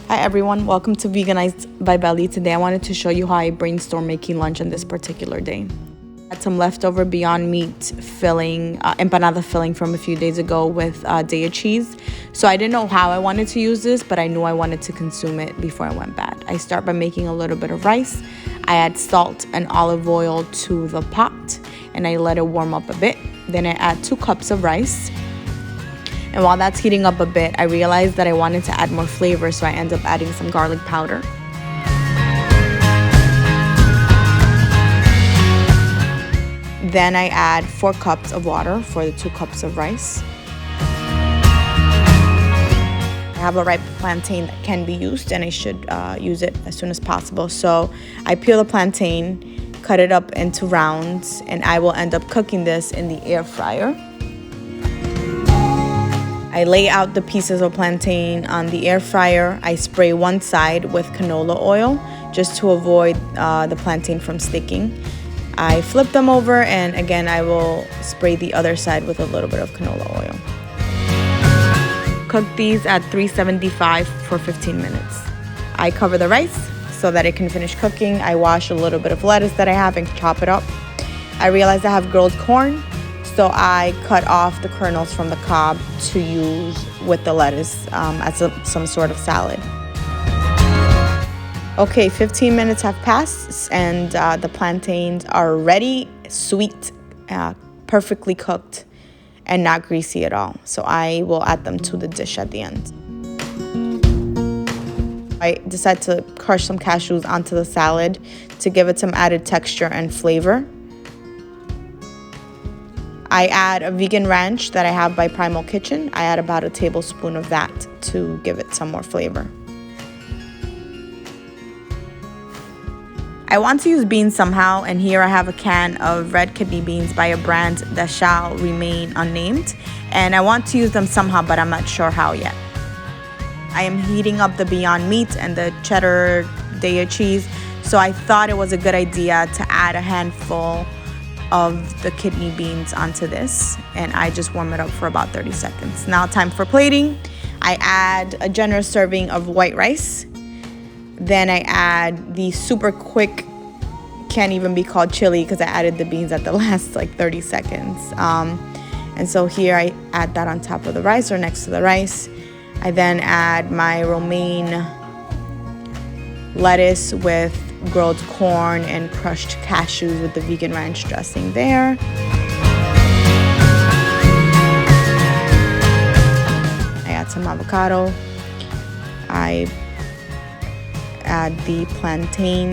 Hi everyone, welcome to Veganized by Veli. Today I wanted to show you how I brainstorm making lunch on this particular day. I had some leftover Beyond Meat filling, empanada filling from a few days ago with Daya cheese. So I didn't know how I wanted to use this, but I knew I wanted to consume it before I went bad. I start by making a little bit of rice. I add salt and olive oil to the pot and I let it warm up a bit. Then I add 2 cups of rice. And while that's heating up a bit, I realized that I wanted to add more flavor, so I end up adding some garlic powder. Then I add 4 cups of water for the 2 cups of rice. I have a ripe plantain that can be used, and I should use it as soon as possible. So I peel the plantain, cut it up into rounds, and I will end up cooking this in the air fryer. I lay out the pieces of plantain on the air fryer. I spray one side with canola oil just to avoid the plantain from sticking. I flip them over, and again I will spray the other side with a little bit of canola oil. Cook these at 375 for 15 minutes. I cover the rice so that it can finish cooking. I wash a little bit of lettuce that I have and chop it up. I realize I have grilled corn, so I cut off the kernels from the cob to use with the lettuce as some sort of salad. Okay, 15 minutes have passed and the plantains are ready, sweet, perfectly cooked, and not greasy at all. So I will add them to the dish at the end. I decided to crush some cashews onto the salad to give it some added texture and flavor. I add a vegan ranch that I have by Primal Kitchen. I add about a tablespoon of that to give it some more flavor. I want to use beans somehow, and here I have a can of red kidney beans by a brand that shall remain unnamed. And I want to use them somehow, but I'm not sure how yet. I am heating up the Beyond Meat and the cheddar Daya cheese, so I thought it was a good idea to add a handful of the kidney beans onto this, and I just warm it up for about 30 seconds. Now time for plating. I add a generous serving of white rice. Then I add the super quick, can't even be called chili because I added the beans at the last 30 seconds. And so here I add that on top of the rice or next to the rice. I then add my romaine lettuce with grilled corn and crushed cashews with the vegan ranch dressing there. I add some avocado. I add the plantain,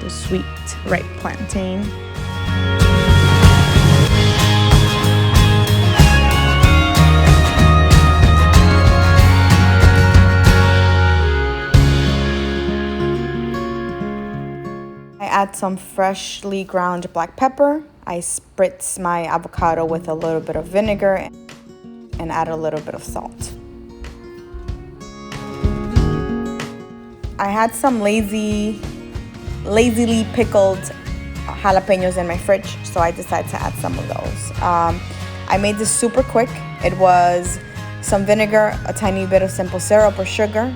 the sweet ripe plantain. I add some freshly ground black pepper. I spritz my avocado with a little bit of vinegar and add a little bit of salt. I had some lazily pickled jalapenos in my fridge, so I decided to add some of those. I made this super quick. It was some vinegar, a tiny bit of simple syrup or sugar.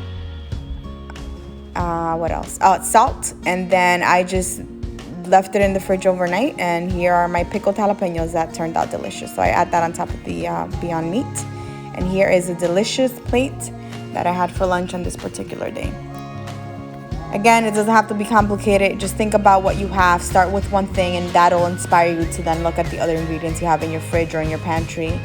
What else? Salt, and then I just left it in the fridge overnight, and here are my pickled jalapenos that turned out delicious. So I add that on top of the Beyond Meat, and here is a delicious plate that I had for lunch on this particular day. Again, it doesn't have to be complicated. Just think about what you have. Start with one thing, and that'll inspire you to then look at the other ingredients you have in your fridge or in your pantry.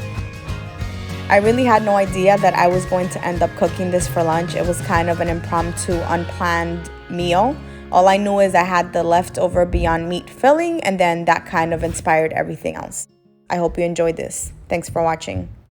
I really had no idea that I was going to end up cooking this for lunch. It was kind of an impromptu, unplanned meal. All I knew is I had the leftover Beyond Meat filling, and then that kind of inspired everything else. I hope you enjoyed this. Thanks for watching.